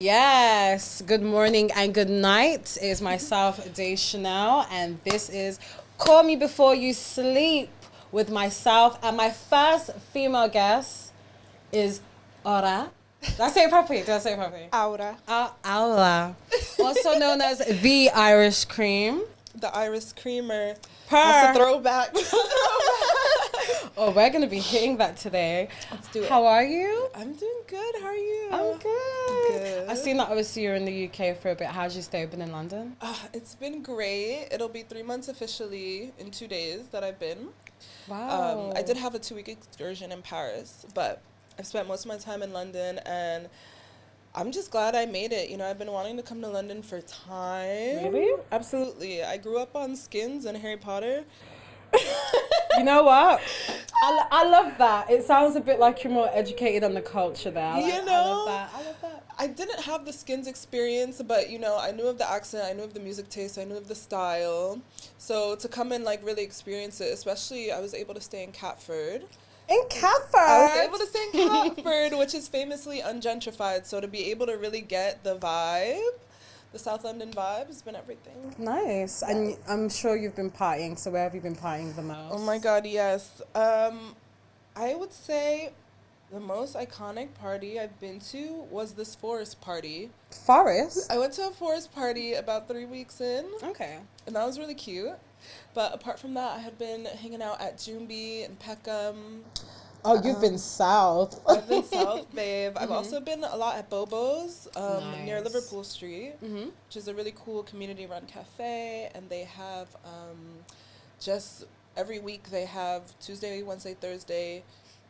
Yes, good morning and good night. It is myself, Dazed Chanel, and this is Call Me Before You Sleep with myself. And my first female guest is Aura. Did I say it properly? Aura. Aura. Also known as the Irish Cream. The Iris Creamer. Per. That's a throwback. Oh, we're going to be hitting that today. Let's do it. How are you? I'm doing good. How are you? I'm good. Good. I've seen that obviously you're in the UK for a bit. How's your stay been in London? It's been great. It'll be 3 months officially in 2 days that I've been. Wow. I did have a 2-week excursion in Paris, but I've spent most of my time in London, and I'm just glad I made it. You know, I've been wanting to come to London for time. Really? Absolutely. I grew up on Skins and Harry Potter. You know what? I love that. It sounds a bit like you're more educated on the culture there. I love that. I didn't have the Skins experience, but, you know, I knew of the accent, I knew of the music taste, I knew of the style. So to come and, like, really experience it, especially I was able to stay in Catford. In Catford? I was able to stay in Catford, which is famously ungentrified. So to be able to really get the vibe, the South London vibe, has been everything. Nice. And I'm sure you've been partying. So where have you been partying the most? Oh, my God, yes. I would say the most iconic party I've been to was this forest party. Forest? I went to a forest party about 3 weeks in. Okay. And that was really cute. But apart from that, I had been hanging out at Jumbi and Peckham. Oh, you've been south. I've been south, babe. I've also been a lot at Bobo's near Nice. Liverpool Street, which is a really cool community-run cafe. And they have just every week they have Tuesday, Wednesday, Thursday,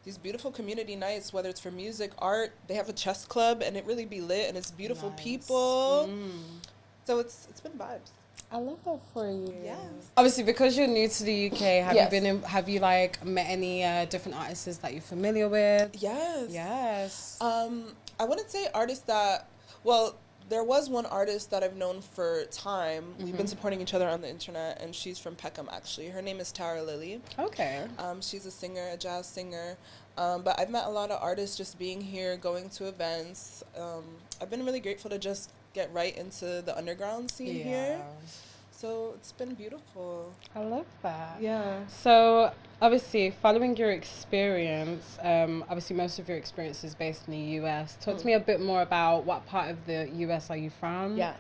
these beautiful community nights, whether it's for music, art. They have a chess club, and it really be lit, and it's beautiful Nice. people. So it's been vibes. I love that for you. Yes. Obviously, because you're new to the UK, Yes. have you like met any different artists that you're familiar with? Yes. Yes. I wouldn't say artists that, well, there was one artist that I've known for time. We've been supporting each other on the internet, and she's from Peckham, actually. Her name is Tara Lily. Okay. She's a singer, a jazz singer. But I've met a lot of artists just being here, going to events. I've been really grateful to just get right into the underground scene here. So it's been beautiful. I love that. Yeah. So, obviously, following your experience, obviously most of your experience is based in the US. Talk to me a bit more about what part of the US are you from? Yeah.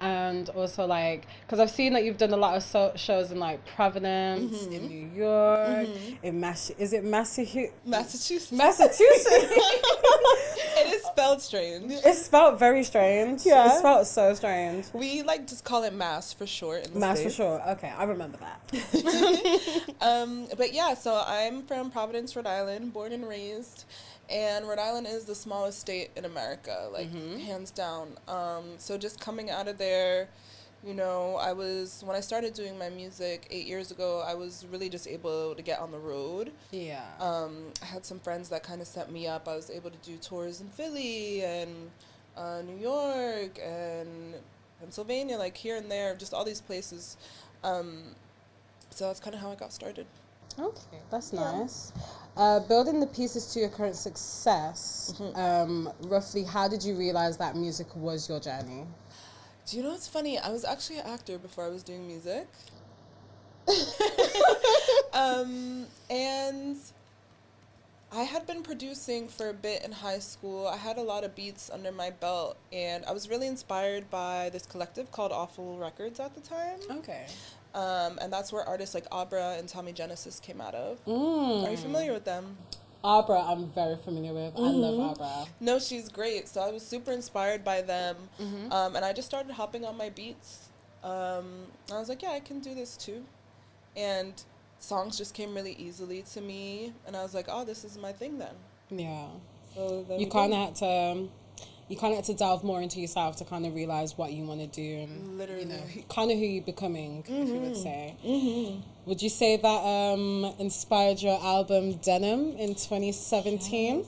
And also, like, because I've seen that you've done a lot of shows in, like, Providence, in New York, in Massachusetts. Massachusetts. It is spelled strange. It's spelled very strange. Yeah. It's spelled so strange. We like just call it Mass for short in the Mass for States. sure. Okay, I remember that. But yeah, so I'm from Providence, Rhode Island, born and raised. And Rhode Island is the smallest state in America, like hands down. So just coming out of there, you know, when I started doing my music 8 years ago, I was really just able to get on the road. Yeah. I had some friends that kind of set me up. I was able to do tours in Philly and New York and Pennsylvania, like here and there, just all these places. So that's kind of how I got started. Okay, that's nice. Building the pieces to your current success, roughly, how did you realize that music was your journey? Do you know what's funny? I was actually an actor before I was doing music. And I had been producing for a bit in high school. I had a lot of beats under my belt, and I was really inspired by this collective called Awful Records at the time. Okay. And that's where artists like Abra and Tommy Genesis came out of. Are you familiar with them? Abra, I'm very familiar with. I love Abra. No, she's great. So I was super inspired by them. And I just started hopping on my beats. I was like, yeah, I can do this too. And songs just came really easily to me. And I was like, oh, this is my thing then. Yeah. So You kind of had to delve more into yourself to kind of realize what you want to do and Literally. you know, kind of who you're becoming, if you would say. Would you say that inspired your album Denim in 2017?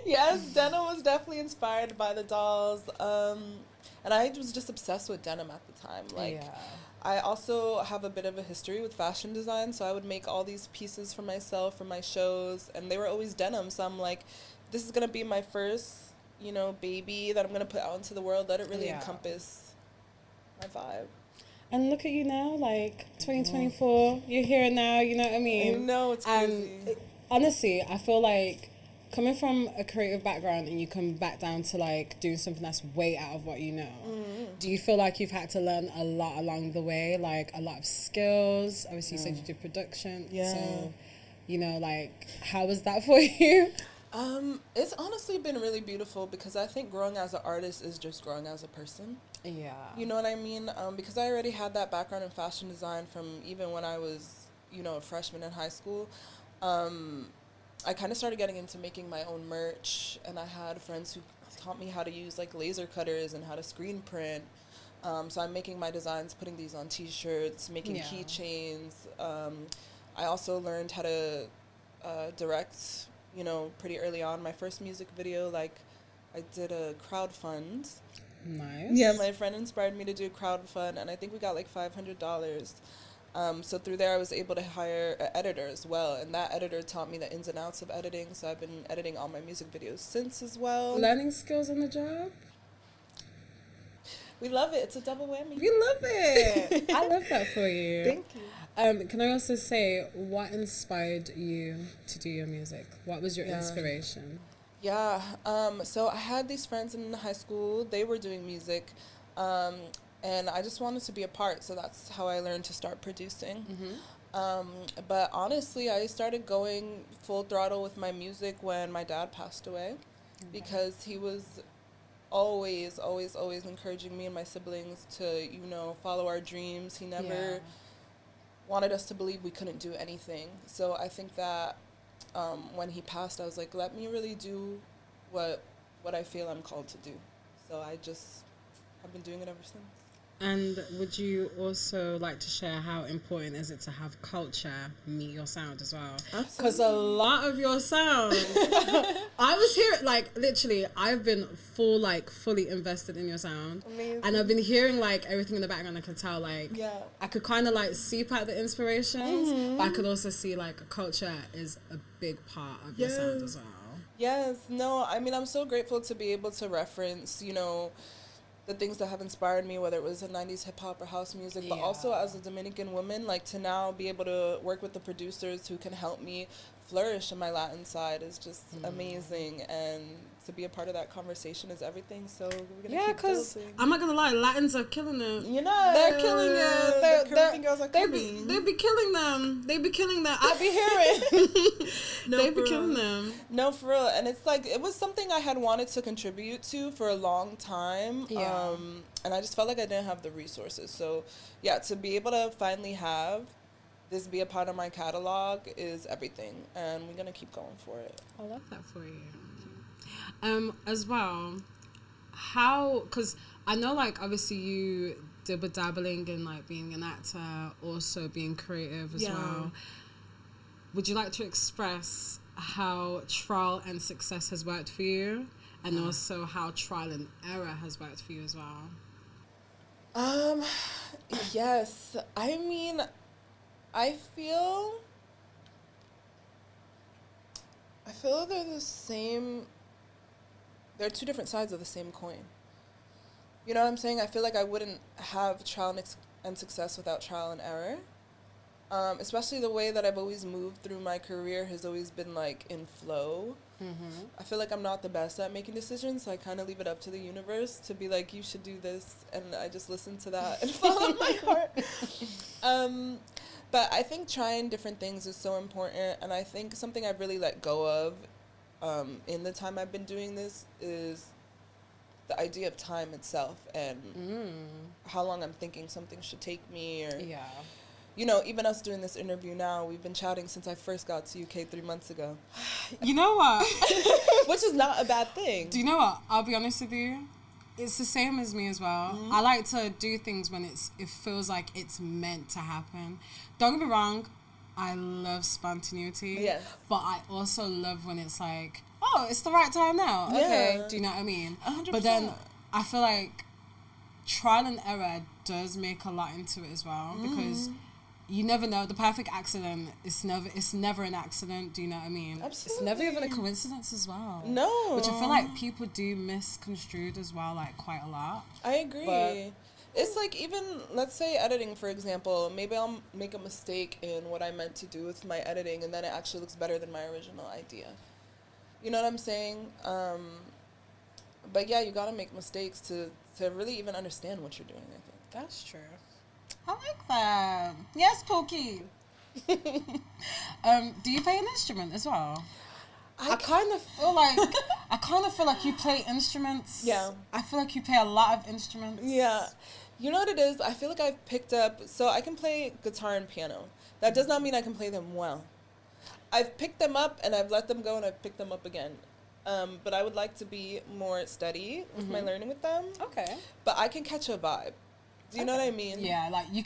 Yes, Denim was definitely inspired by the dolls. And I was just obsessed with denim at the time. Like, Yeah. I also have a bit of a history with fashion design, so I would make all these pieces for myself for my shows, and they were always denim. So I'm like, this is gonna be my first, you know, baby that I'm going to put out into the world. Let it really Yeah. encompass my vibe. And look at you now, like 2024. You're here now. You know what I mean? I know, it's crazy. Honestly, I feel like coming from a creative background and you come back down to like doing something that's way out of what you know. Do you feel like you've had to learn a lot along the way, like a lot of skills? Obviously, you said you did production. Yeah. So, you know, like, how was that for you? It's honestly been really beautiful because I think growing as an artist is just growing as a person. Yeah. You know what I mean? Because I already had that background in fashion design from even when I was, you know, a freshman in high school. I kind of started getting into making my own merch, and I had friends who taught me how to use like laser cutters and how to screen print. So I'm making my designs, putting these on T-shirts, making keychains. I also learned how to direct, you know, pretty early on. My first music video, like, I did a crowdfund. Nice. Yeah, my friend inspired me to do a crowdfund, and I think we got like $500. So through there, I was able to hire an editor as well, and that editor taught me the ins and outs of editing, so I've been editing all my music videos since as well. Learning skills on the job? We love it. It's a double whammy. We love it. I love that for you. Thank you. Can I also say, what inspired you to do your music? What was your inspiration? Yeah, so I had these friends in high school. They were doing music, and I just wanted to be a part, so that's how I learned to start producing. But honestly, I started going full throttle with my music when my dad passed away, because he was always encouraging me and my siblings to, you know, follow our dreams. He never wanted us to believe we couldn't do anything. So I think that when he passed, I was like, let me really do what I feel I'm called to do. So I've been doing it ever since. And would you also like to share how important is it to have culture meet your sound as well? Because a lot of your sound, I was hearing, like, literally, I've been fully invested in your sound. Amazing. And I've been hearing, like, everything in the background. I could tell, like, I could kind of, like, seep out the inspirations, but I could also see, like, culture is a big part of your sound as well. Yes, no, I mean, I'm so grateful to be able to reference, you know, the things that have inspired me, whether it was the 90s hip-hop or house music, but also as a Dominican woman, like, to now be able to work with the producers who can help me flourish in my Latin side is just amazing, and to be a part of that conversation is everything, so we're gonna keep building. I'm not gonna lie, Latins are killing it. You know, they're killing it. The Caribbean girls are coming. They be killing them. I be hearing. They be killing them. No, for real. And it's like, it was something I had wanted to contribute to for a long time. And I just felt like I didn't have the resources. So, yeah, to be able to finally have this be a part of my catalog is everything. And we're going to keep going for it. I love that for you. As well, because I know, like, obviously you did with dabbling in, like, being an actor, also being creative as well. Would you like to express how trial and success has worked for you, and also how trial and error has worked for you as well? Yes. I mean, I feel they're the same. They're two different sides of the same coin. You know what I'm saying? I feel like I wouldn't have trial and success without trial and error. Especially the way that I've always moved through my career has always been, like, in flow. I feel like I'm not the best at making decisions, so I kind of leave it up to the universe to be like, you should do this, and I just listen to that and follow my heart. But I think trying different things is so important, and I think something I've really let go of in the time I've been doing this is the idea of time itself and how long I'm thinking something should take me, or you know, even us doing this interview now, we've been chatting since I first got to UK 3 months ago. You know what? Which is not a bad thing. Do you know what? I'll be honest with you. It's the same as me as well. I like to do things when it feels like it's meant to happen. Don't get me wrong, I love spontaneity. Yes. But I also love when it's like, oh, it's the right time now. Okay. Do you know what I mean? 100%. But then I feel like trial and error does make a lot into it as well, because you never know. The perfect accident is never an accident. Do you know what I mean? Absolutely. It's never even a coincidence as well. No. Which I feel like people do misconstrued as well, like quite a lot. I agree. But it's like, even, let's say editing, for example, maybe I'll make a mistake in what I meant to do with my editing, and then it actually looks better than my original idea. You know what I'm saying? But yeah, you gotta make mistakes to really even understand what you're doing, I think. That's true. I like that. Yes, Pookie. Do you play an instrument as well? I kind of feel like you play instruments. Yeah. I feel like you play a lot of instruments. Yeah. You know what it is? I feel like I've picked up, so I can play guitar and piano. That does not mean I can play them well. I've picked them up and I've let them go and I've picked them up again. But I would like to be more steady with my learning with them. Okay. But I can catch a vibe. Do you know what I mean? Yeah, like you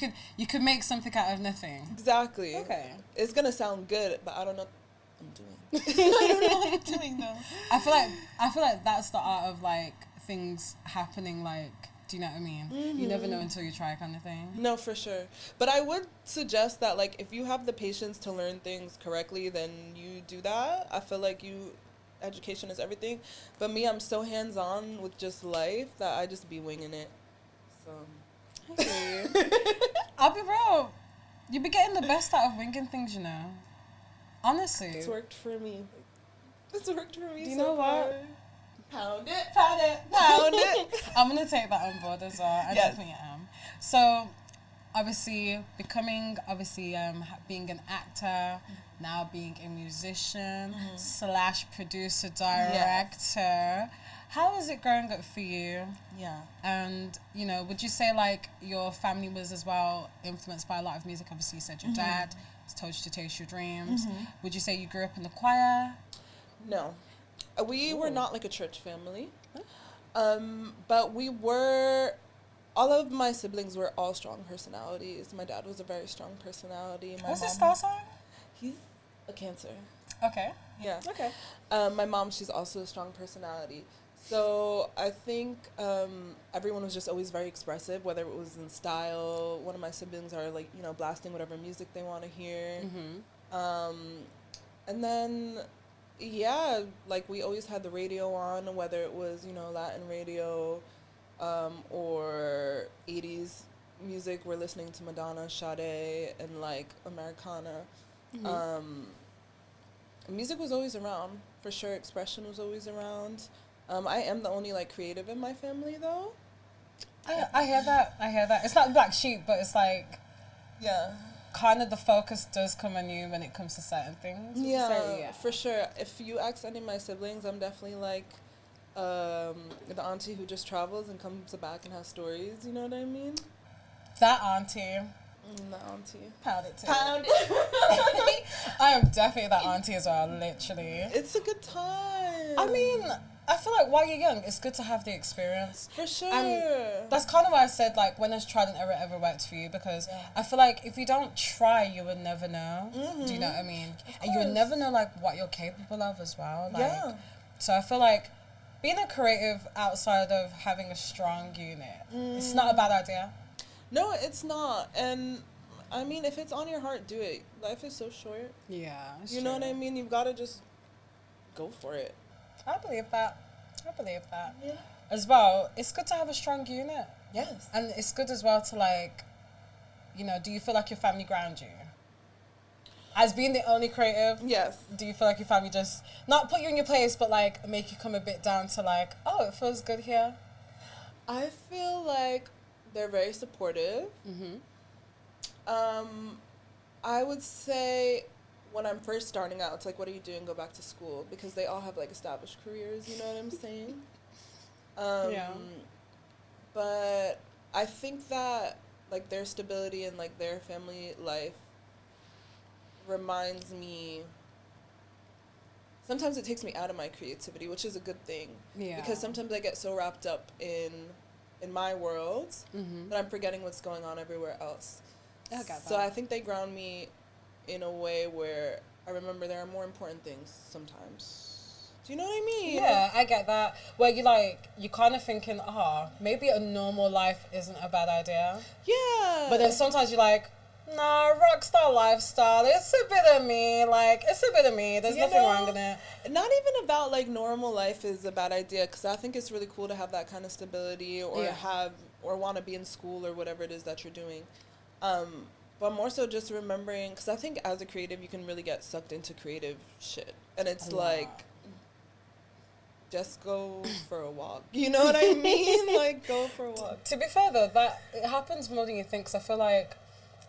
could make something out of nothing. Exactly. Okay. It's gonna sound good, but I don't know what I'm doing. I don't know what I'm doing though. I feel like that's the art of like things happening, like, do you know what I mean? You never know until you try, kind of thing. No, for sure. But I would suggest that, like, if you have the patience to learn things correctly, then you do that. I feel like education is everything. But me, I'm so hands-on with just life that I just be winging it. So I hear you. I'll be real. You be getting the best out of winging things, you know. Honestly. It's worked for me. It's worked for me. Do you know what? Pound it. Pound it. Pound it. I'm going to take that on board as well. I definitely am. So, obviously, being an actor, now being a musician / producer, director. Yes. How is it growing up for you? Yeah. And, you know, would you say, like, your family was as well influenced by a lot of music? Obviously, you said your dad has told you to chase your dreams. Would you say you grew up in the choir? No. We were not like a church family. But we were... All of my siblings were all strong personalities. My dad was a very strong personality. What's his star sign? He's a Cancer. Okay. Yeah. Okay. My mom, she's also a strong personality. So I think everyone was just always very expressive, whether it was in style. One of my siblings are, like, you know, blasting whatever music they want to hear. And then, yeah, like, we always had the radio on, whether it was, you know, Latin radio or 80s music. We're listening to Madonna, Sade, and, like, Americana. Music was always around, for sure. Expression was always around. I am the only, like, creative in my family, though. I hear that. It's not black sheep, but it's like... Yeah. Kind of the focus does come on you when it comes to certain things. Yeah, for sure. If you ask any of my siblings, I'm definitely, like, the auntie who just travels and comes back and has stories, you know what I mean? That auntie. The auntie. Pound it too. Pound it. I am definitely that auntie as well, literally. It's a good time. I mean, I feel like while you're young, it's good to have the experience. For sure. And that's kind of why I said, like, when has trial and error ever worked for you? Because I feel like if you don't try, you would never know. Do you know what I mean? And you would never know, like, what you're capable of as well. Like, so I feel like being a creative outside of having a strong unit, it's not a bad idea. No, it's not. And, I mean, if it's on your heart, do it. Life is so short. Yeah, you know what I mean? You've got to just go for it. I believe that. Yeah. As well, it's good to have a strong unit. Yes. And it's good as well to, like, you know, do you feel like your family ground you? As being the only creative? Yes. Do you feel like your family just, not put you in your place, but, like, make you come a bit down to, like, oh, it feels good here? I feel like they're very supportive. I would say when I'm first starting out, it's like, what are you doing? Go back to school. Because they all have, like, established careers, you know what I'm saying? Yeah. But I think that, like, their stability and, like, their family life reminds me... Sometimes it takes me out of my creativity, which is a good thing. Yeah. Because sometimes I get so wrapped up in my world that I'm forgetting what's going on everywhere else. I got that. So I think they ground me in a way where I remember there are more important things sometimes. Do you know what I mean? Yeah, I get that. Where you're kind of thinking, maybe a normal life isn't a bad idea. Yeah. But then sometimes you're like, Nah, rockstar lifestyle. It's a bit of me. Like, it's a bit of me. There's nothing wrong in it. Not even about like normal life is a bad idea, because I think it's really cool to have that kind of stability, or want to be in school or whatever it is that you're doing. But more so just remembering, because I think as a creative, you can really get sucked into creative shit. And it's like, just go for a walk. You know what I mean? Like, go for a walk. To be fair, though, that it happens more than you think, because I feel like,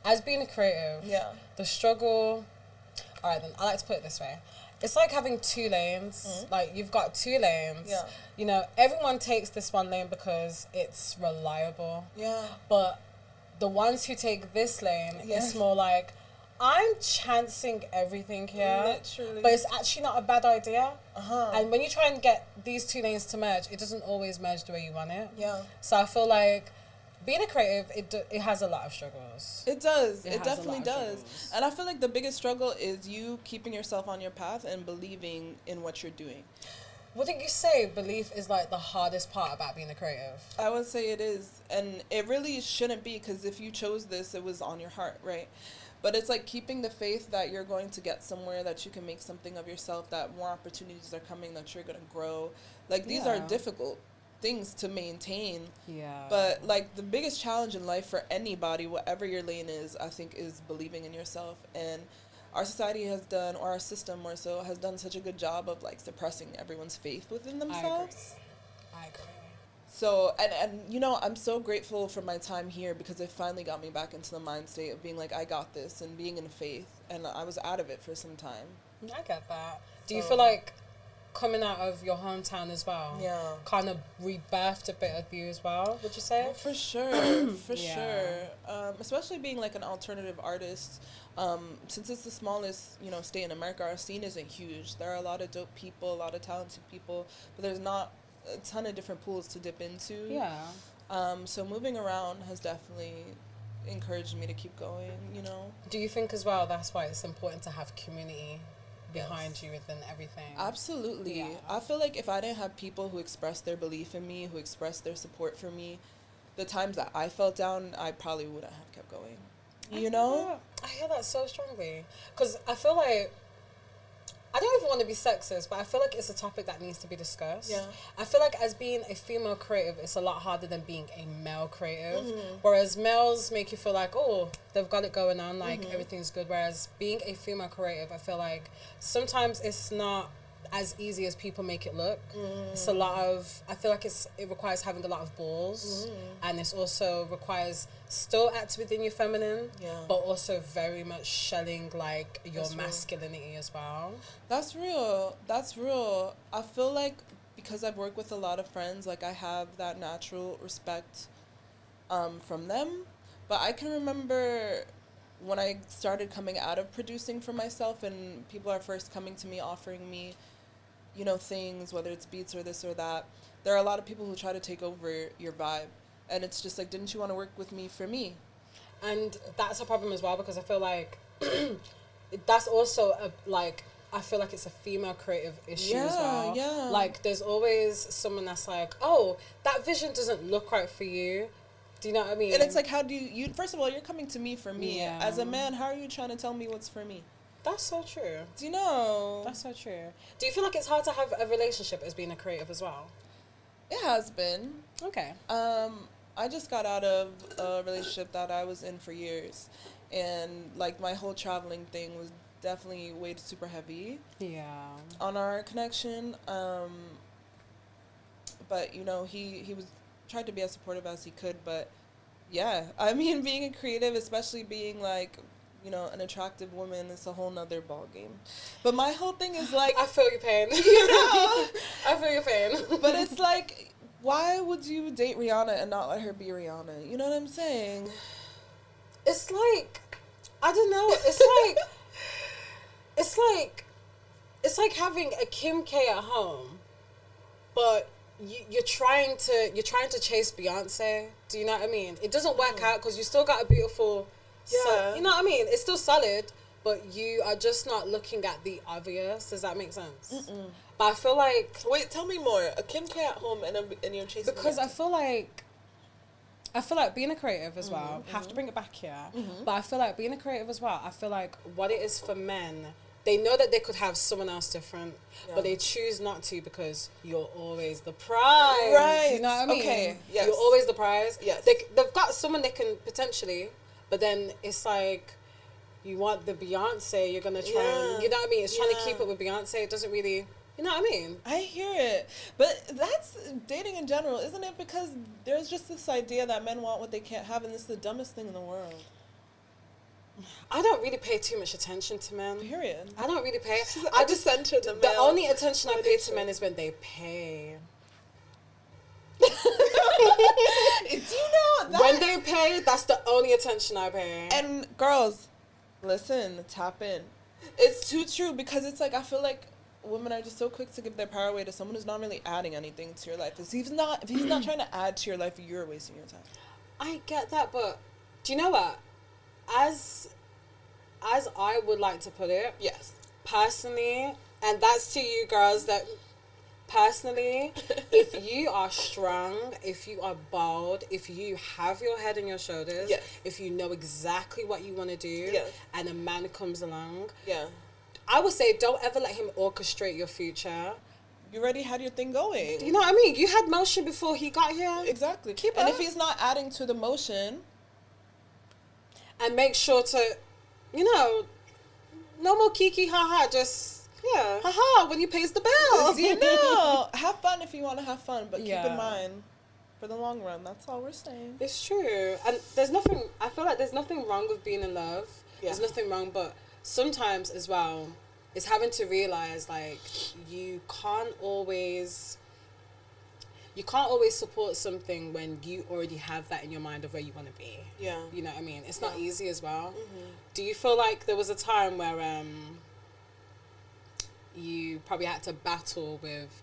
as being a creative, the struggle... All right, then, I like to put it this way. It's like having 2 lanes. Mm-hmm. Like, you've got 2 lanes. Yeah. You know, everyone takes this one lane because it's reliable. Yeah. But the ones who take this lane, it's more like, I'm chancing everything here. Literally. But it's actually not a bad idea. Uh-huh. And when you try and get these 2 lanes to merge, it doesn't always merge the way you want it. Yeah. So I feel like being a creative, it has a lot of struggles. It does. It definitely does. And I feel like the biggest struggle is you keeping yourself on your path and believing in what you're doing. Wouldn't you say belief is like the hardest part about being a creative? I would say it is. And it really shouldn't be, because if you chose this, it was on your heart, right? But it's like keeping the faith that you're going to get somewhere, that you can make something of yourself, that more opportunities are coming, that you're going to grow. Like, these are difficult things to maintain. Yeah. But like, the biggest challenge in life for anybody, whatever your lane is, I think, is believing in yourself. And our society has done, or our system more so, has done such a good job of like suppressing everyone's faith within themselves. I agree. So, and you know, I'm so grateful for my time here, because it finally got me back into the mind state of being like, I got this, and being in faith. And I was out of it for some time. I get that. Do you feel like coming out of your hometown as well, kind of rebirthed a bit of you as well, would you say? For sure, for sure. Especially being like an alternative artist. Since it's the smallest, you know, state in America, our scene isn't huge. There are a lot of dope people, a lot of talented people, but there's not a ton of different pools to dip into. Yeah. So moving around has definitely encouraged me to keep going, you know. Do you think as well that's why it's important to have community behind you within everything? Absolutely. Yeah. I feel like if I didn't have people who expressed their belief in me, who expressed their support for me, the times that I felt down, I probably wouldn't have kept going. You know? I hear that so strongly. Because I feel like, I don't even want to be sexist, but I feel like it's a topic that needs to be discussed. Yeah. I feel like as being a female creative, it's a lot harder than being a male creative. Mm-hmm. Whereas males make you feel like, oh, they've got it going on, like everything's good. Whereas being a female creative, I feel like sometimes it's not as easy as people make it look. It's a lot of, I feel like it requires having a lot of balls, and it also requires still act within your feminine, but also very much shelling like your masculinity as well. That's real. I feel like because I've worked with a lot of friends, like I have that natural respect from them. But I can remember when I started coming out of producing for myself, and people are first coming to me offering me, you know, things, whether it's beats or this or that, there are a lot of people who try to take over your vibe. And it's just like, didn't you want to work with me for me? And that's a problem as well, because I feel like that's also I feel like it's a female creative issue as well. Yeah. Like, there's always someone that's like, oh, that vision doesn't look right for you. Do you know what I mean? And it's like, how do you first of all, you're coming to me for me. Yeah. As a man, how are you trying to tell me what's for me? That's so true. Do you know? That's so true. Do you feel like it's hard to have a relationship as being a creative as well? It has been. Okay. I just got out of a relationship that I was in for years, and like my whole traveling thing was definitely weighed super heavy. Yeah. On our connection. But you know, he was tried to be as supportive as he could, but yeah, I mean, being a creative, especially being like, you know, an attractive woman, it's a whole nother ball game. But my whole thing is like, I feel your pain. You know, I feel your pain. But it's like, why would you date Rihanna and not let her be Rihanna? You know what I'm saying? It's like, I don't know. It's like having a Kim K at home, but you're trying to chase Beyonce. Do you know what I mean? It doesn't work out because you still got a beautiful. Yeah. You know what I mean? It's still solid, but you are just not looking at the obvious. Does that make sense? Mm-mm. But I feel like... Wait, tell me more. A Kim K at home and you're chasing... Because I feel like I feel like being a creative as well, have to bring it back here, but I feel like being a creative as well, I feel like what it is for men, they know that they could have someone else different, but they choose not to because you're always the prize. Right. You know what I mean? Okay. Yes. You're always the prize. Yes. They've got someone they can potentially, but then it's like, you want the Beyonce, you're going to try and, you know what I mean? It's trying to keep up with Beyonce. It doesn't really, you know what I mean? I hear it. But that's dating in general, isn't it? Because there's just this idea that men want what they can't have, and this is the dumbest thing in the world. I don't really pay too much attention to men. Period. I don't really pay. I just center the The only attention I pay to men is when they pay. Do you know that? When they pay, that's the only attention I pay. And girls, listen, tap in. It's too true, because it's like, I feel like women are just so quick to give their power away to someone who's not really adding anything to your life. If he's not trying to add to your life, you're wasting your time. I get that, but do you know what? As I would like to put it, Yes. personally, and that's to you girls that personally, if you are strong, if you are bold, if you have your head on your shoulders, Yes. if you know exactly what you want to do, Yes. and a man comes along, Yeah. I would say don't ever let him orchestrate your future. You already had your thing going. You know what I mean? You had motion before he got here. Exactly. Keep and up. if he's not adding to the motion, And make sure to, you know, no more kiki haha, just, yeah, haha, when he pays the bill. you know, have fun if you want to have fun, but keep Yeah. in mind, for the long run, that's all we're saying. It's true. And I feel like there's nothing wrong with being in love. Yeah. There's nothing wrong, but sometimes as well, it's having to realize, like, you can't always support something when you already have that in your mind of where you want to be. Yeah. You know what I mean? It's not Yeah. easy as well. Mm-hmm. Do you feel like there was a time where you probably had to battle with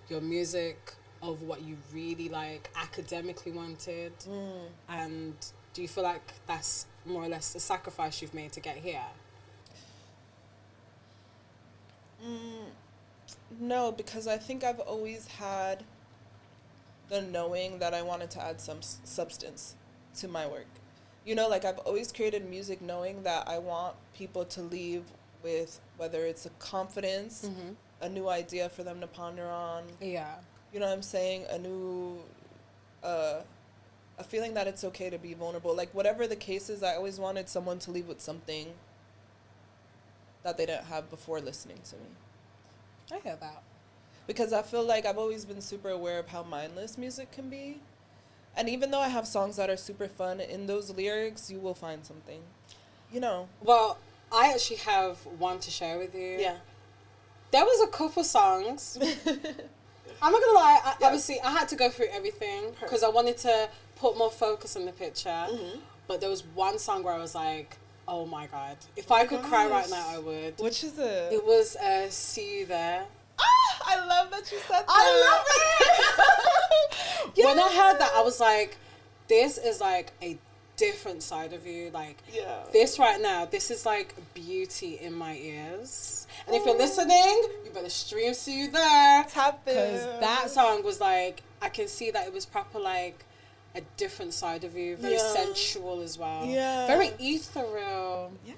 your music of what you really like academically wanted? And do you feel like that's more or less a sacrifice you've made to get here? No, because I think I've always had the knowing that I wanted to add some substance to my work. You know, like, I've always created music knowing that I want people to leave with, whether it's a confidence, a new idea for them to ponder on. Yeah. You know what I'm saying? A new, a feeling that it's okay to be vulnerable. Like, whatever the case is, I always wanted someone to leave with something that they didn't have before listening to me. I hear that. Because I feel like I've always been super aware of how mindless music can be. And even though I have songs that are super fun, in those lyrics, you will find something. You know. Well, I actually have one to share with you. Yeah. There was a couple songs. I'm not gonna lie, obviously I had to go through everything because I wanted to put more focus on the picture. But there was one song where I was like, oh my God. If I could cry right now, I would. Which is it? It was See You There. I love that you said that. I love it. When I heard that, I was like, this is like a different side of you. Like, this right now, this is like beauty in my ears. And if you're listening, you better stream See You There. Tap in. Because that song was like, I can see that it was proper like a different side of you. Very sensual as well. Yeah. Very ethereal. Yeah.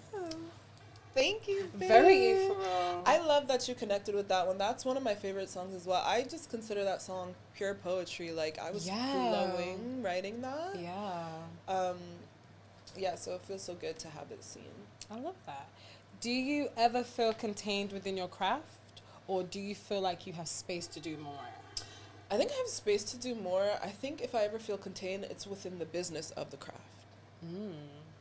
Thank you, babe. Very ethereal. I love that you connected with that one. That's one of my favorite songs as well. I just consider that song pure poetry. Like, I was flowing writing that. Yeah. Yeah, so it feels so good to have it seen. I love that. Do you ever feel contained within your craft, or do you feel like you have space to do more? I think I have space to do more. I think if I ever feel contained, it's within the business of the craft.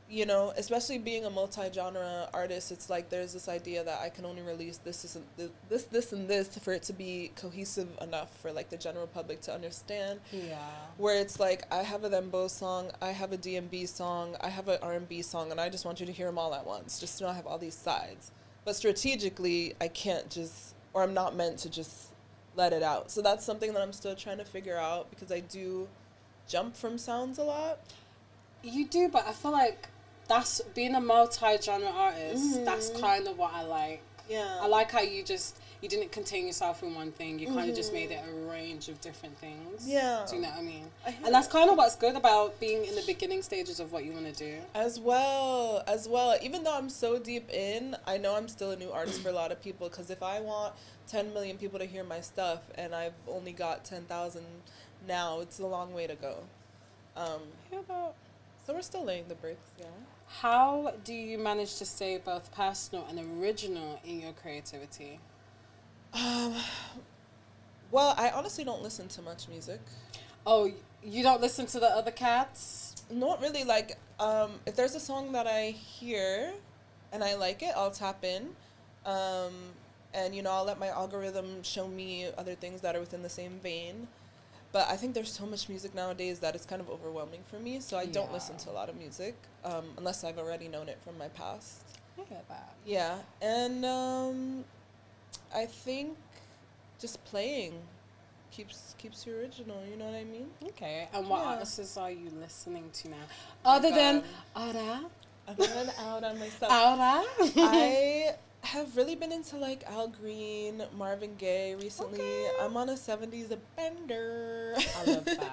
You know, especially being a multi-genre artist, it's like there's this idea that I can only release this and this for it to be cohesive enough for like the general public to understand. Yeah. Where it's like, I have a Dembow song, I have a DMB song, I have an R&B song, and I just want you to hear them all at once, just to not have all these sides. But strategically, I can't just, or I'm not meant to just let it out. So that's something that I'm still trying to figure out, because I do jump from sounds a lot. You do, but I feel like that's being a multi-genre artist. That's kind of what I like. Yeah. I like how you didn't contain yourself in one thing. You kind of just made it a range of different things. Yeah. Do you know what I mean? And that's kind of what's good about being in the beginning stages of what you want to do. As well. Even though I'm so deep in, I know I'm still a new artist for a lot of people, because if I want 10 million people to hear my stuff and I've only got 10,000 now, it's a long way to go. So we're still laying the bricks, yeah. How do you manage to stay both personal and original in your creativity? Well, I honestly don't listen to much music. Oh, you don't listen to the other cats? Not really. Like, if there's a song that I hear and I like it, I'll tap in. And, I'll let my algorithm show me other things that are within the same vein. But I think there's so much music nowadays that it's kind of overwhelming for me. So I don't listen to a lot of music, unless I've already known it from my past. I get that. Yeah. And I think just playing keeps you original, you know what I mean? Okay. And what artists are you listening to now? Other than Aura? Other than Aura myself. Aura? I have really been into like Al Green, Marvin Gaye recently. Okay. I'm on a 70s bender. I love that.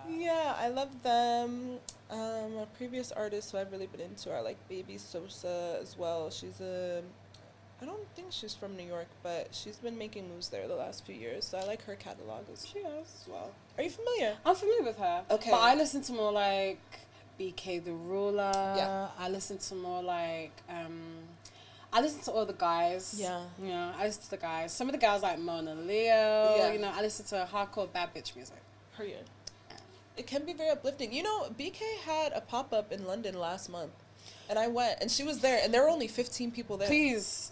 Yeah, I love them. A previous artist who I've really been into are like Baby Sosa as well. I don't think she's from New York, but she's been making moves there the last few years. So I like her catalog as well. Are you familiar? I'm familiar with her. Okay. But I listen to more like BK the Ruler. Yeah. I listen to more like I listen to all the guys. Yeah. I listen to the guys. Some of the guys like Mona Leo. Yeah. I listen to hardcore bad bitch music. Period. It can be very uplifting. BK had a pop-up in London last month. And I went, and she was there, and there were only 15 people there. Please,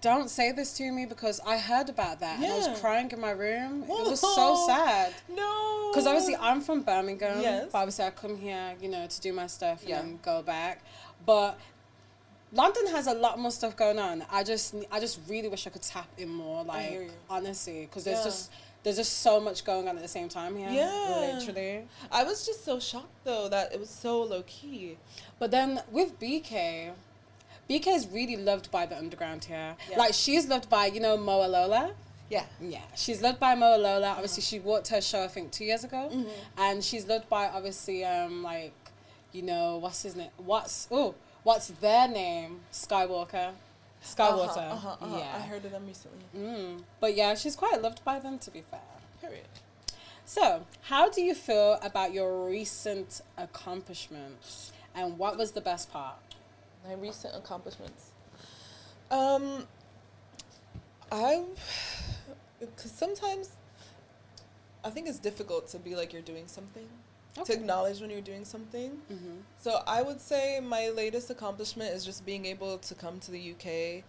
don't say this to me, because I heard about that, and I was crying in my room. Whoa. It was so sad. No. Because obviously I'm from Birmingham. Yes. But obviously I come here, to do my stuff and then go back. But London has a lot more stuff going on. I just really wish I could tap in more, like, honestly, because there's just so much going on at the same time here. Yeah. Literally. I was just so shocked, though, that it was so low-key. But then with BK is really loved by the underground here. Yeah. Like, she's loved by, Moa Lola. Yeah. Yeah. She's loved by Moa Lola. Obviously, she walked her show, I think, 2 years ago. Mm-hmm. And she's loved by, obviously, what's his name? What's their name? Skywater. Yeah. I heard of them recently. But yeah, she's quite loved by them, to be fair. Period. So, how do you feel about your recent accomplishments? And what was the best part? My recent accomplishments. Because sometimes I think it's difficult to be like you're doing something. To acknowledge when you're doing something. Mm-hmm. So I would say my latest accomplishment is just being able to come to the UK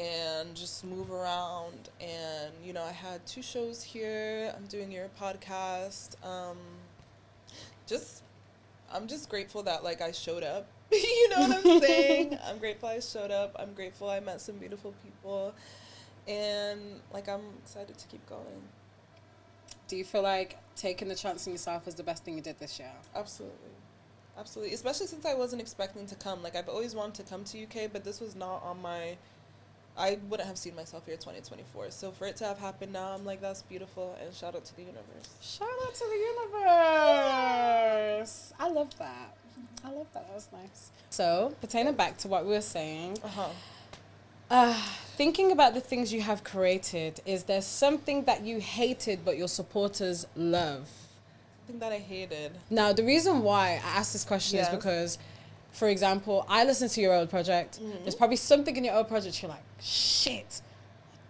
and just move around. And, I had 2 shows here. I'm doing your podcast. I'm just grateful that, like, I showed up. You know what I'm saying? I'm grateful I showed up. I'm grateful I met some beautiful people. And, like, I'm excited to keep going. Do you feel like taking the chance on yourself was the best thing you did this year? Absolutely. Especially since I wasn't expecting to come. Like, I've always wanted to come to UK, but this was not on my... I wouldn't have seen myself here 2024. So for it to have happened now, I'm like, that's beautiful. And shout out to the universe. Shout out to the universe. I love that. That was nice. So, pertaining back to what we were saying... thinking about the things you have created, is there something that you hated but your supporters love? Something that I hated. Now, the reason why I asked this question is because, for example, I listened to your old project. Mm-hmm. There's probably something in your old project you're like, shit,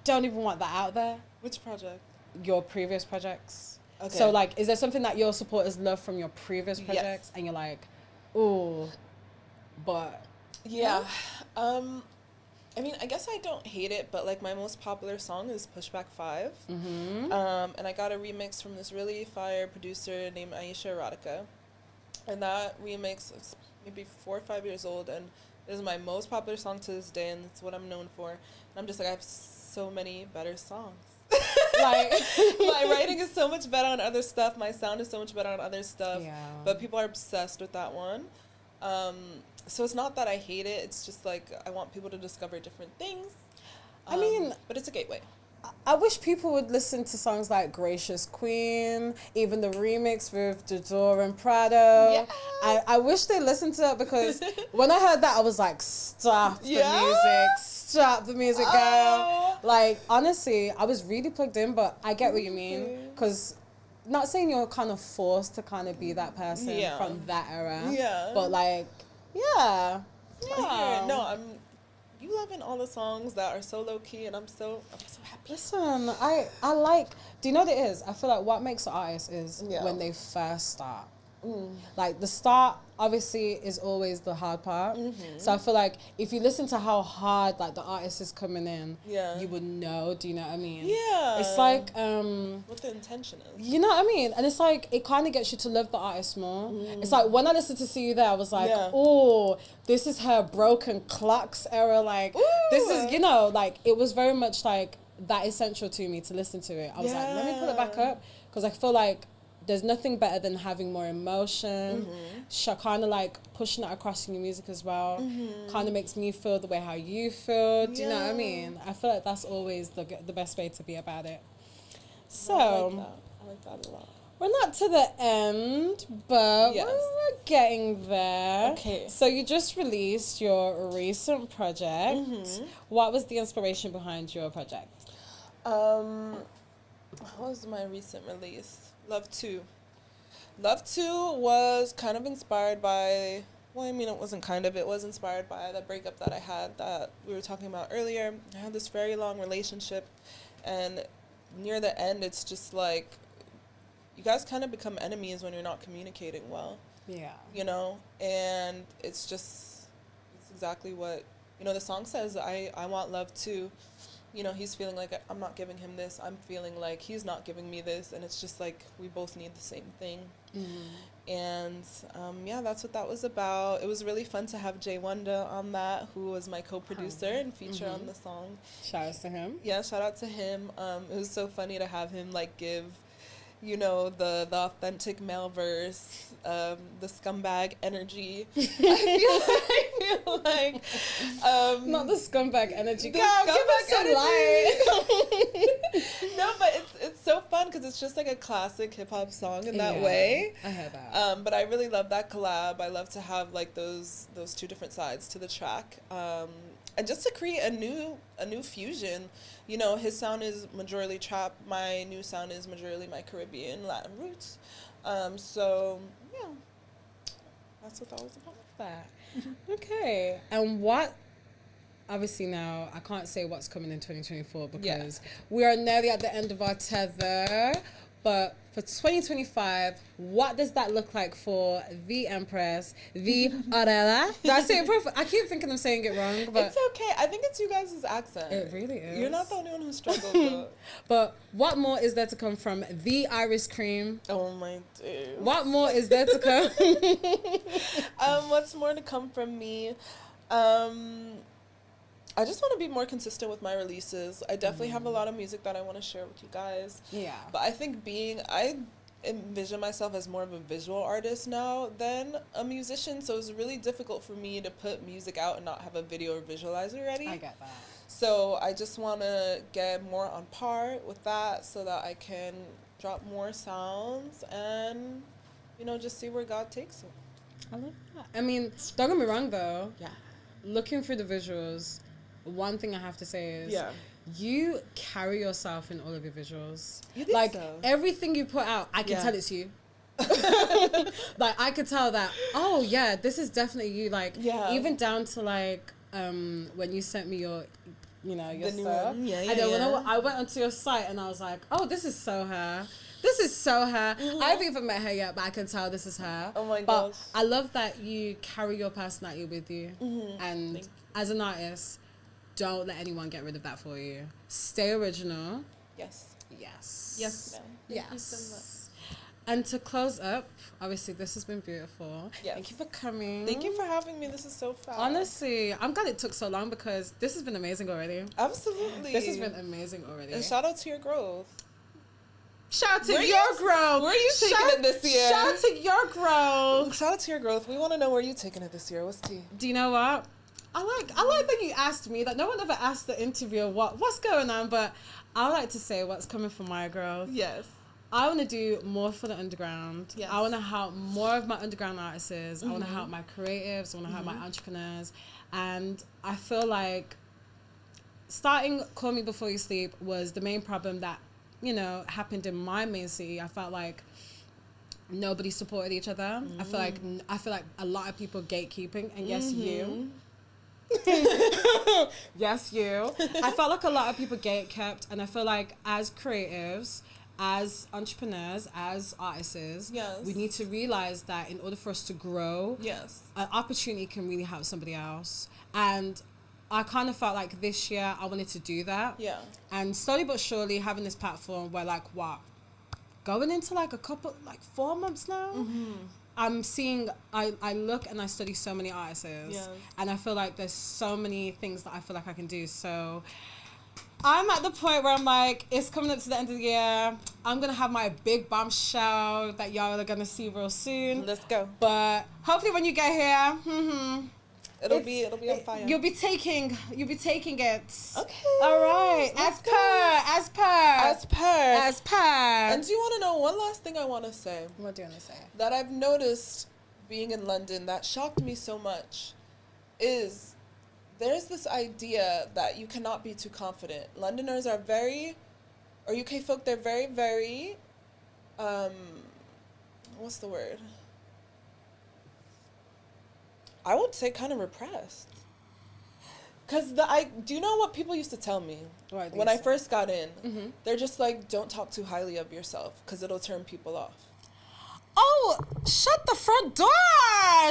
don't even want that out there. Which project? Your previous projects. Okay. So, like, is there something that your supporters love from your previous projects? Yes. And you're like, ooh, but... Yeah. I mean, I guess I don't hate it, but, like, my most popular song is Pushback 5. Mm-hmm. And I got a remix from this really fire producer named Aisha Erotica. And that remix is maybe 4 or 5 years old, and it is my most popular song to this day, and it's what I'm known for. And I'm just like, I have so many better songs. Like, my writing is so much better on other stuff. My sound is so much better on other stuff. Yeah. But people are obsessed with that one. So it's not that I hate it. It's just like I want people to discover different things. but it's a gateway. I wish people would listen to songs like Gracious Queen, even the remix with Dazed and Prado. Yeah. I wish they listened to it, because when I heard that, I was like, stop the music, girl. Oh. Like, honestly, I was really plugged in, but I get what you mean, because not saying you're kind of forced to kind of be that person from that era, but like, yeah. No, you loving all the songs that are so low key, and I'm so happy. Listen, I like. Do you know what it is? I feel like what makes an artist is when they first start. Like the start, obviously, is always the hard part. So I feel like if you listen to how hard like the artist is coming in, you would know. Do you know what I mean? Yeah. It's like what the intention is. You know what I mean? And it's like it kind of gets you to love the artist more. It's like when I listened to See You There, I was like, oh, this is her broken clocks era. Like this is, you know, like it was very much like that essential to me to listen to it. I was like, let me pull it back up, because I feel like there's nothing better than having more emotion. Kind of like pushing it across in your music as well. Kind of makes me feel the way how you feel. Do you know what I mean? I feel like that's always the best way to be about it. So I like that a lot. We're not to the end, but we're getting there. Okay. So you just released your recent project. What was the inspiration behind your project? What was my recent release? Love 2. Love 2 was kind of inspired by, well, I mean, it wasn't kind of, it was inspired by the breakup that I had that we were talking about earlier. I had this very long relationship, and near the end, it's just like, you guys kind of become enemies when you're not communicating well. Yeah. You know? And it's exactly what, you know, the song says, I want love too. You know, he's feeling like I'm not giving him this. I'm feeling like he's not giving me this. And it's just like we both need the same thing. And, that's what that was about. It was really fun to have Jay Wonder on that, who was my co-producer and feature on the song. Shout out to him. Yeah, shout out to him. It was so funny to have him, like, give, you know, the authentic male verse, the scumbag energy. I feel like not the scumbag energy. Give us some light. No, but it's so fun because it's just like a classic hip hop song in that way. I heard that. But I really love that collab. I love to have like those two different sides to the track. And just to create a new fusion. You know, his sound is majorly trap. My new sound is majorly my Caribbean Latin roots. So yeah, that's what that was about. That. Okay. And what? Obviously now I can't say what's coming in 2024 because we are nearly at the end of our tether. But for 2025, what does that look like for the Empress, the Arela? Did I say it perfect? I keep thinking I'm saying it wrong, but it's okay. I think it's you guys' accent. It really is. You're not the only one who struggled. But what more is there to come from the Iris Cream? Oh my days. What more is there to come? What's more to come from me? I just want to be more consistent with my releases. I definitely have a lot of music that I want to share with you guys. Yeah. But I think I envision myself as more of a visual artist now than a musician. So it's really difficult for me to put music out and not have a video or visualizer ready. I get that. So I just want to get more on par with that so that I can drop more sounds and, you know, just see where God takes it. I love that. I mean, don't get me wrong though. Yeah. Looking through the visuals, one thing I have to say is you carry yourself in all of your visuals. You think like so? Everything you put out, I can tell it's you. Like I could tell that, oh yeah, this is definitely you. Like even down to like when you sent me your stuff. And then when I went onto your site and I was like, oh, this is so her. This is so her. I haven't even met her yet, but I can tell this is her. Oh my gosh. But I love that you carry your personality with you. And as an artist, don't let anyone get rid of that for you. Stay original. Yes. Yes. Yes, ma'am. Yes. Thank you so much. And to close up, obviously this has been beautiful. Yes. Thank you for coming. Thank you for having me. This is so fun. Honestly, I'm glad it took so long because this has been amazing already. Absolutely. This has been amazing already. And shout out to your growth. Shout out to your growth. Where are you taking it this year? Shout out to your growth. Shout out to your growth. We want to know where you taking it this year. What's tea? Do you know what? I like that you asked me that. No one ever asked the interviewer what's going on, but I like to say what's coming from my growth. Yes. I want to do more for the underground. Yes. I want to help more of my underground artists. I want to help my creatives. I want to help my entrepreneurs. And I feel like starting Call Me Before You Sleep was the main problem that, you know, happened in my main city. I felt like nobody supported each other. I feel like a lot of people gatekeeping, and yes, you. Yes, you. I felt like a lot of people gatekept, and I feel like as creatives, as entrepreneurs, as artists, we need to realize that in order for us to grow, an opportunity can really help somebody else. And I kind of felt like this year I wanted to do that. Yeah. And slowly but surely having this platform where like going into like 4 months now, I'm seeing, I look and I study so many artists, and I feel like there's so many things that I feel like I can do. So I'm at the point where I'm like, it's coming up to the end of the year. I'm going to have my big bombshell that y'all are going to see real soon. Let's go. But hopefully when you get here, it'll be on fire. You'll be taking it. Okay. All right. As per. And do you want to know one last thing I want to say? What do you want to say? That I've noticed being in London that shocked me so much is there's this idea that you cannot be too confident. Londoners are or UK folk, they're very, very, what's the word? I would say kind of repressed. Because do you know what people used to tell me when I first got in? They're just like, don't talk too highly of yourself because it'll turn people off. Oh, shut the front door.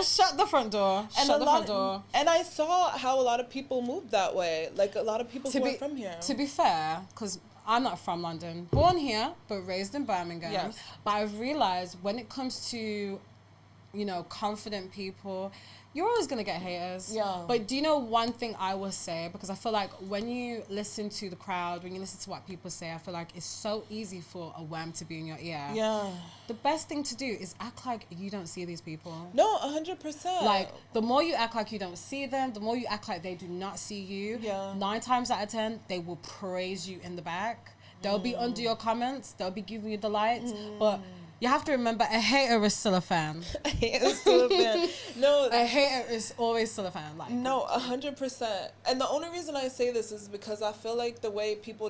Shut the front door. And I saw how a lot of people moved that way. Like a lot of people who are from here. To be fair, because I'm not from London. Born here, but raised in Birmingham. Yes. But I've realized when it comes to, you know, confident people, you're always going to get haters. Yeah. But do you know one thing I will say? Because I feel like when you listen to the crowd, when you listen to what people say, I feel like it's so easy for a worm to be in your ear. Yeah. The best thing to do is act like you don't see these people. No, 100%. Like, the more you act like you don't see them, the more you act like they do not see you, 9 times out of 10, they will praise you in the back. They'll be under your comments. They'll be giving you the lights. But you have to remember, a hater is still a fan. A hater is still a fan. No, a hater is always still a fan. Like, no, 100%. And the only reason I say this is because I feel like the way people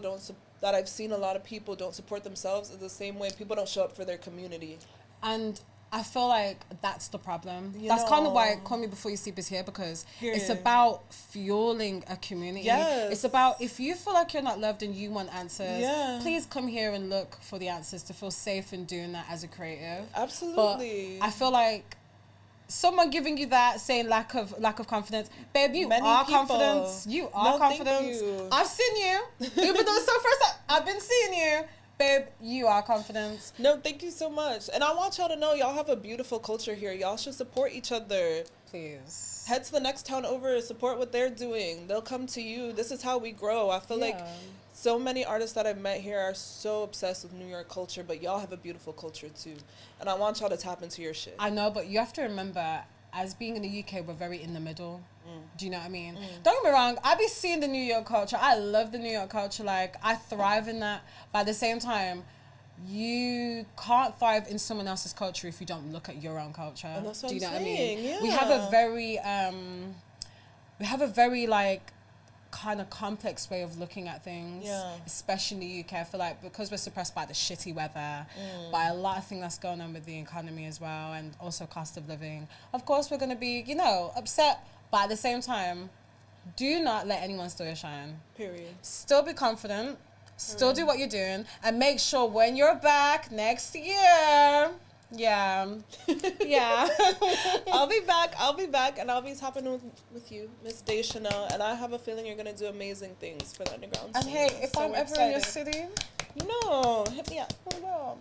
that I've seen a lot of people don't support themselves is the same way people don't show up for their community. And I feel like that's the problem. That's kind of why Call Me Before You Sleep is here, because it's about fueling a community. Yes. It's about, if you feel like you're not loved and you want answers, please come here and look for the answers, to feel safe in doing that as a creative. Absolutely. But I feel like someone giving you that, saying lack of confidence, babe, you are confident. You are confident. Thank you. I've seen you. Even though it's the first time I've been seeing you. Babe, you are confident. No, thank you so much. And I want y'all to know y'all have a beautiful culture here. Y'all should support each other. Please. Head to the next town over, support what they're doing. They'll come to you. This is how we grow. I feel like so many artists that I've met here are so obsessed with New York culture, but y'all have a beautiful culture too. And I want y'all to tap into your shit. I know, but you have to remember, as being in the UK, we're very in the middle. Do you know what I mean? Don't get me wrong, I be seeing the New York culture. I love the New York culture. Like, I thrive in that. But at the same time, you can't thrive in someone else's culture if you don't look at your own culture. And that's what Do you know I'm what I saying? mean? Yeah. We have a very like kind of complex way of looking at things, especially in the UK. I feel like because we're suppressed by the shitty weather, by a lot of things that's going on with the economy as well, and also cost of living, of course we're going to be, you know, upset. But at the same time, do not let anyone steal your shine. Period. Still be confident. Still do what you're doing. And make sure when you're back next year, I'll be back, and I'll be tapping with you, Miss Chanel, and I have a feeling you're going to do amazing things for the underground scene. And hey, if I'm ever in your city, you know, hit me up. I will.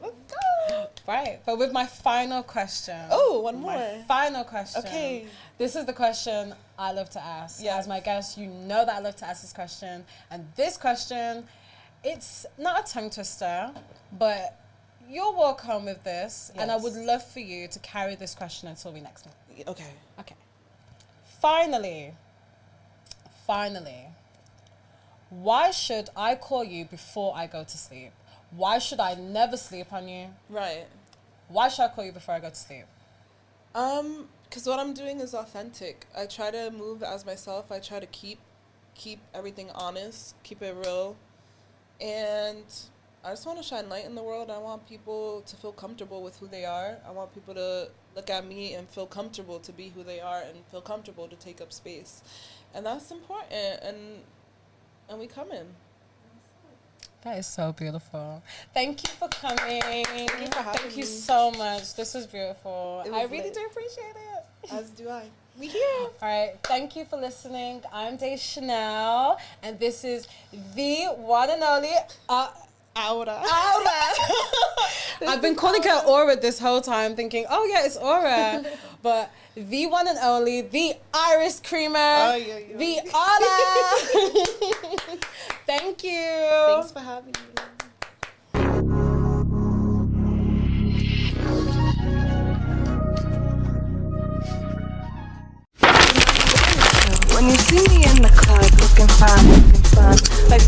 Let's go. Right, but with my final question. Oh, one more. My final question. Okay. This is the question I love to ask. Yes. As my guest, you know that I love to ask this question. And this question, it's not a tongue twister, but you'll walk home with this. Yes. And I would love for you to carry this question until we next meet. Okay. Finally, why should I call you before I go to sleep? Why should I never sleep on you? Right. Why should I call you before I go to sleep? Because what I'm doing is authentic. I try to move as myself. I try to keep everything honest, keep it real. And I just want to shine light in the world. I want people to feel comfortable with who they are. I want people to look at me and feel comfortable to be who they are and feel comfortable to take up space. And that's important. And we come in. That is so beautiful. Thank you for coming. Thank you for having me. Thank you so much. This was beautiful. It was I really lit. do appreciate it. As do I. We here. All right. Thank you for listening. I'm Dazed Chanel, and this is the one and only Aura. I've been calling her Aura this whole time, thinking, oh yeah, it's Aura, but the one and only, the Iris Creamer, the Aura. Thank you. Thanks for having me. When you see me in the club looking fine, like